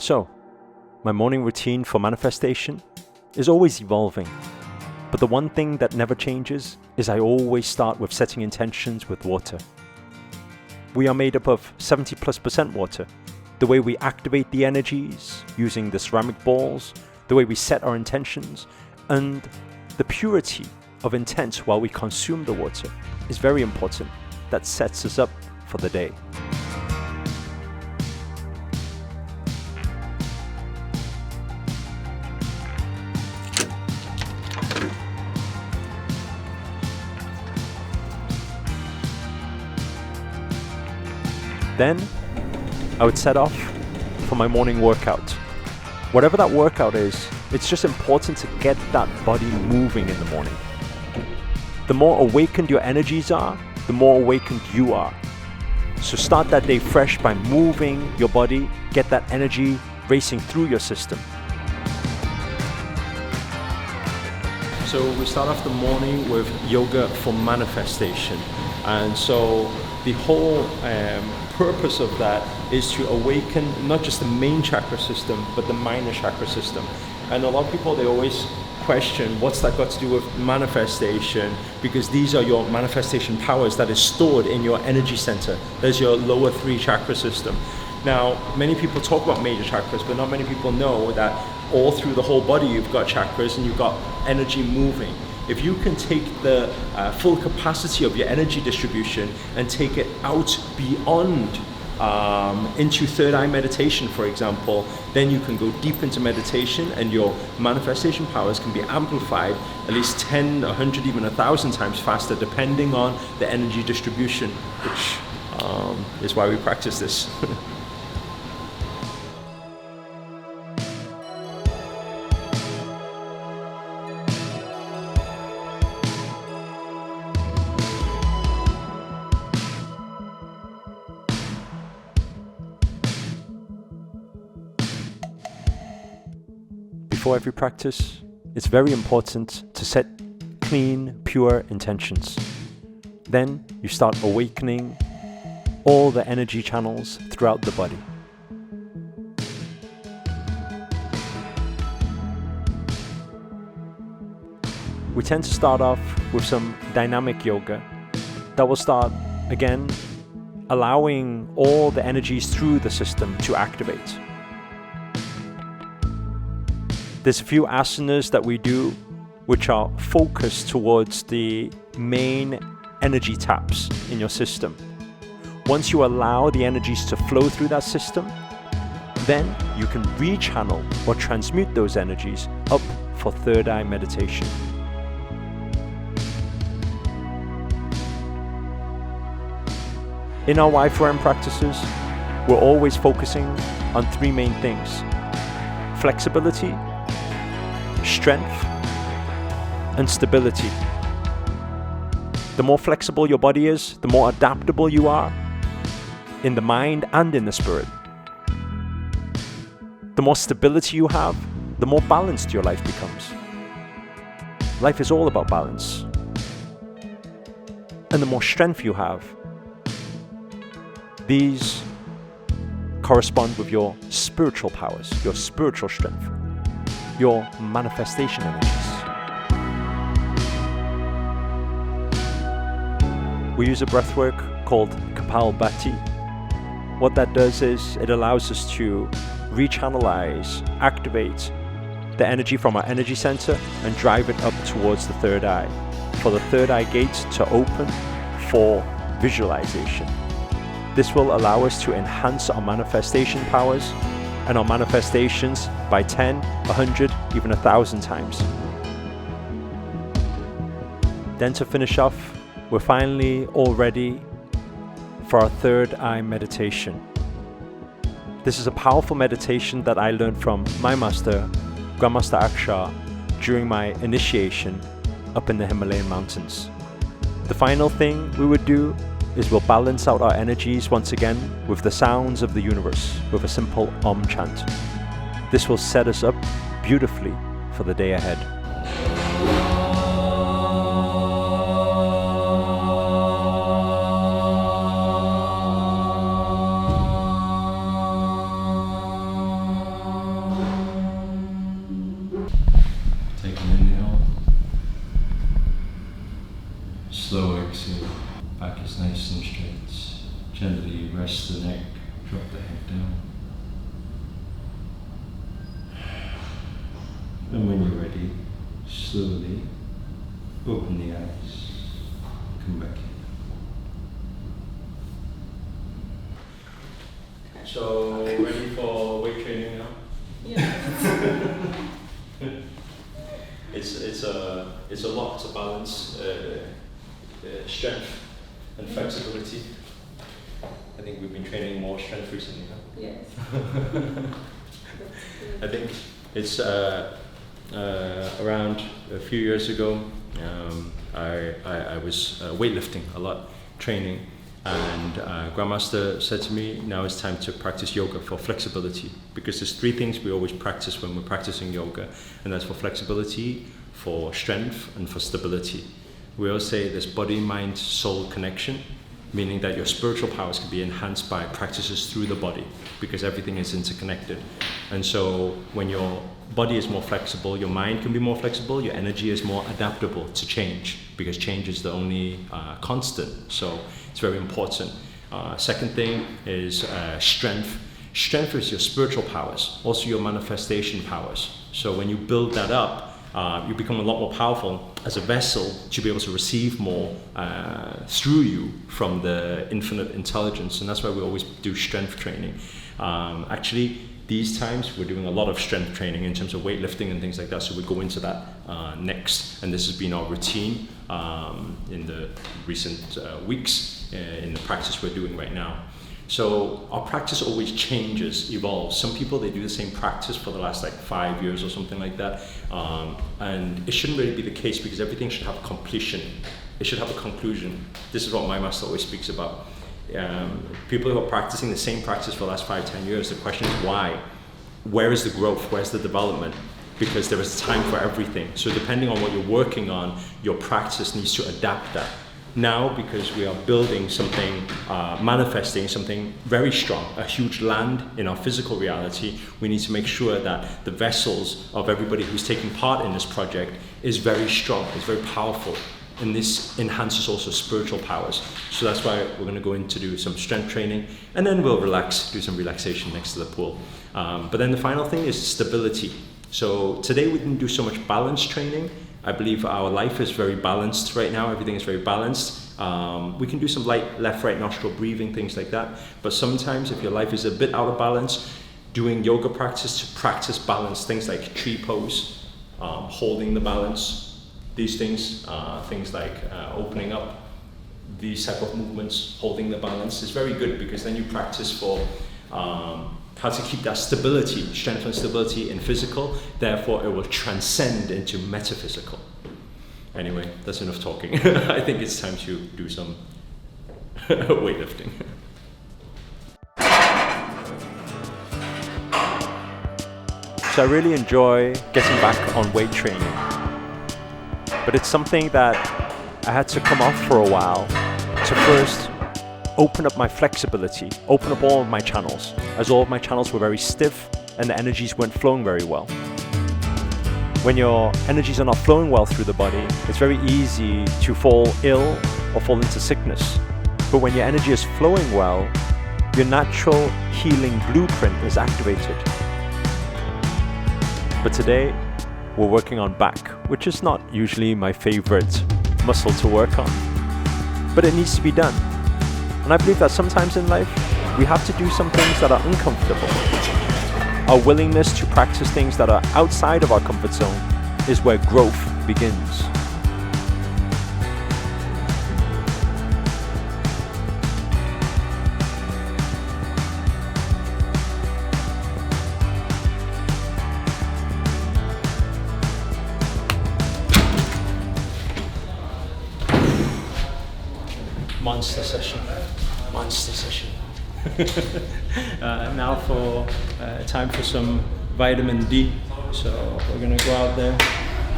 So, my morning routine for manifestation is always evolving, but the one thing that never changes is I always start with setting intentions with water. We are made up of 70+% water. The way we activate the energies using the ceramic balls, the way we set our intentions, and the purity of intent while we consume the water is very important. That sets us up for the day. Then I would set off for my morning workout. Whatever that workout is, it's just important to get that body moving in the morning. The more awakened your energies are, the more awakened you are. So start that day fresh by moving your body, get that energy racing through your system. So we start off the morning with yoga for manifestation. And so the whole purpose of that is to awaken not just the main chakra system, but the minor chakra system. And a lot of people, they always question, what's that got to do with manifestation? Because these are your manifestation powers that is stored in your energy center. There's your lower 3 chakra system. Now, many people talk about major chakras, but not many people know that all through the whole body you've got chakras and you've got energy moving. If you can take the full capacity of your energy distribution and take it out beyond into third eye meditation, for example, then you can go deep into meditation and your manifestation powers can be amplified at least 10, 100, even 1,000 times faster, depending on the energy distribution, which is why we practice this. Before every practice, it's very important to set clean, pure intentions. Then you start awakening all the energy channels throughout the body. We tend to start off with some dynamic yoga that will start, again, allowing all the energies through the system to activate. There's a few asanas that we do which are focused towards the main energy taps in your system. Once you allow the energies to flow through that system, then you can rechannel or transmute those energies up for third eye meditation. In our YFRM practices, we're always focusing on 3 main things: flexibility, strength, and stability. The more flexible your body is, the more adaptable you are in the mind and in the spirit. The more stability you have, the more balanced your life becomes. Life is all about balance. And the more strength you have, these correspond with your spiritual powers, your spiritual strength, your manifestation energies. We use a breathwork called Kapalbhati. What that does is it allows us to rechannelize, activate the energy from our energy center and drive it up towards the third eye, for the third eye gate to open for visualization. This will allow us to enhance our manifestation powers and our manifestations by 10, 100, even 1,000 times. Then to finish off, we're finally all ready for our third eye meditation. This is a powerful meditation that I learned from my master, Grandmaster Akarshana, during my initiation up in the Himalayan mountains. The final thing we would do is we'll balance out our energies once again with the sounds of the universe with a simple Om chant. This will set us up beautifully for the day ahead. rest the neck, drop the head down. And when you're ready, slowly open the eyes, come back in. So, ready for weight training now? Yeah. It's a lot to balance strength and flexibility. I think we've been training more strength recently, huh? Yes. I think it's around a few years ago. I was weightlifting a lot, training, and Grandmaster said to me, now it's time to practice yoga for flexibility, because there's three things we always practice when we're practicing yoga, and that's for flexibility, for strength, and for stability. We always say there's body, mind, soul connection, meaning that your spiritual powers can be enhanced by practices through the body, because everything is interconnected. And so when your body is more flexible, your mind can be more flexible, your energy is more adaptable to change, because change is the only constant. So it's very important. Second thing is strength. Strength is your spiritual powers, also your manifestation powers. So when you build that up, you become a lot more powerful as a vessel to be able to receive more through you from the infinite intelligence. And that's why we always do strength training. Actually, these times we're doing a lot of strength training in terms of weightlifting and things like that, so we'll go into that next. And this has been our routine in the recent weeks in the practice we're doing right now. So our practice always changes, evolves. Some people, they do the same practice for the last 5 years or something like that. And it shouldn't really be the case, because everything should have a completion. It should have a conclusion. This is what my master always speaks about. People who are practicing the same practice for the last 5-10 years, the question is why? Where is the growth? Where's the development? Because there is time for everything. So depending on what you're working on, your practice needs to adapt that. Now, because we are building something, manifesting something very strong, a huge land in our physical reality, we need to make sure that the vessels of everybody who's taking part in this project is very strong, is very powerful. And this enhances also spiritual powers. So that's why we're going to go in to do some strength training, and then we'll relax, do some relaxation next to the pool. But then the final thing is stability. So today we didn't do so much balance training. I believe our life is very balanced right now. Everything is very balanced. We can do some light left, right nostril breathing, things like that. But sometimes if your life is a bit out of balance, doing yoga practice to practice balance, things like tree pose, holding the balance, these things, things like opening up, these type of movements, holding the balance is very good, because then you practice for how to keep that stability, strength and stability in physical, therefore it will transcend into metaphysical. Anyway, that's enough talking. I think it's time to do some weightlifting. So I really enjoy getting back on weight training, but it's something that I had to come off for a while to first open up my flexibility, open up all of my channels, as all of my channels were very stiff and the energies weren't flowing very well. When your energies are not flowing well through the body, it's very easy to fall ill or fall into sickness. But when your energy is flowing well, your natural healing blueprint is activated. But today, we're working on back, which is not usually my favorite muscle to work on, but it needs to be done. And I believe that sometimes in life, we have to do some things that are uncomfortable. Our willingness to practice things that are outside of our comfort zone is where growth begins. Monster session. Monster session. Now for time for some vitamin D. So we're gonna go out there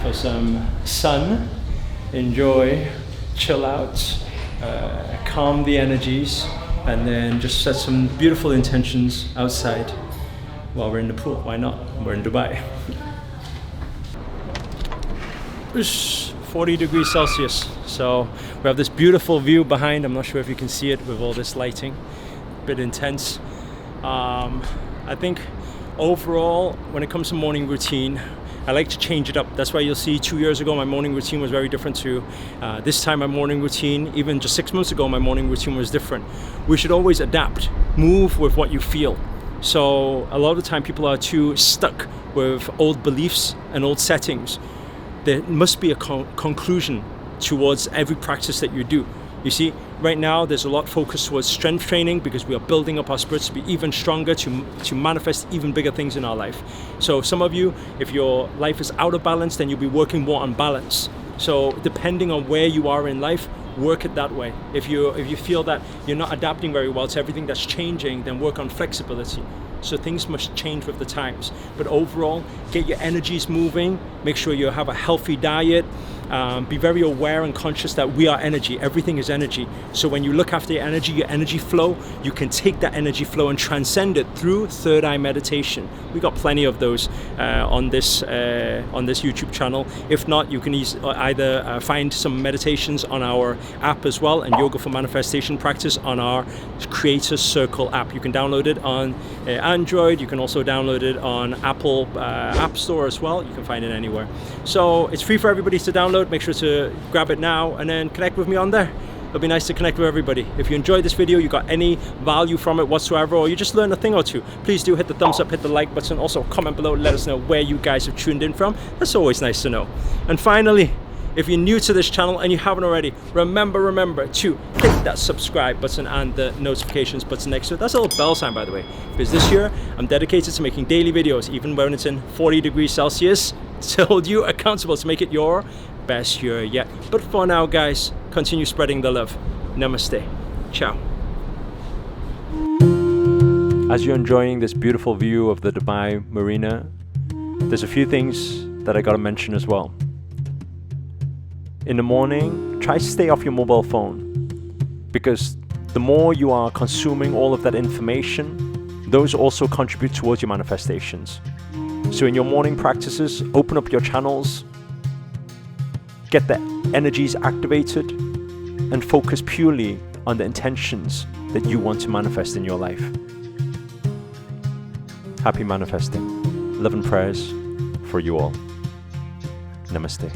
for some sun, enjoy, chill out, calm the energies, and then just set some beautiful intentions outside while we're in the pool. Why not? We're in Dubai. It's 40 degrees Celsius. So we have this beautiful view behind. I'm not sure if you can see it with all this lighting. bit intense. I think overall, when it comes to morning routine, I like to change it up. That's why you'll see 2 years ago my morning routine was very different to this time. My morning routine, even just 6 months ago, my morning routine was different. We should always adapt, move with what you feel. So a lot of the time people are too stuck with old beliefs and old settings. There must be a conclusion towards every practice that you do. You see, right now there's a lot focused towards strength training because we are building up our spirits to be even stronger, to manifest even bigger things in our life. So some of you, if your life is out of balance, then you'll be working more on balance. So depending on where you are in life, work it that way. If you feel that you're not adapting very well to everything that's changing, then work on flexibility. So things must change with the times. But overall, get your energies moving, make sure you have a healthy diet, be very aware and conscious that we are energy. Everything is energy. So when you look after your energy flow, you can take that energy flow and transcend it through third eye meditation. We got plenty of those on this YouTube channel. If not, you can either find some meditations on our app as well, and Yoga for Manifestation practice on our Creator Circle app. You can download it on Android. You can also download it on Apple App Store as well. You can find it anywhere. So it's free for everybody to download. Make sure to grab it now and then connect with me on there. It'll be nice to connect with everybody. If you enjoyed this video, you got any value from it whatsoever, or you just learned a thing or two, please do hit the thumbs up, hit the like button. Also comment below, let us know where you guys have tuned in from. That's always nice to know. And finally, if you're new to this channel and you haven't already, remember to hit that subscribe button and the notifications button next to it. That's a little bell sign, by the way, because this year I'm dedicated to making daily videos, even when it's in 40 degrees Celsius, to hold you accountable to make it your best year yet. But for now, guys, continue spreading the love. Namaste. Ciao. As you're enjoying this beautiful view of the Dubai Marina, there's a few things that I gotta mention as well. In the morning, try to stay off your mobile phone, because the more you are consuming all of that information, those also contribute towards your manifestations. So in your morning practices, open up your channels, get the energies activated, and focus purely on the intentions that you want to manifest in your life. Happy manifesting. Love and prayers for you all. Namaste.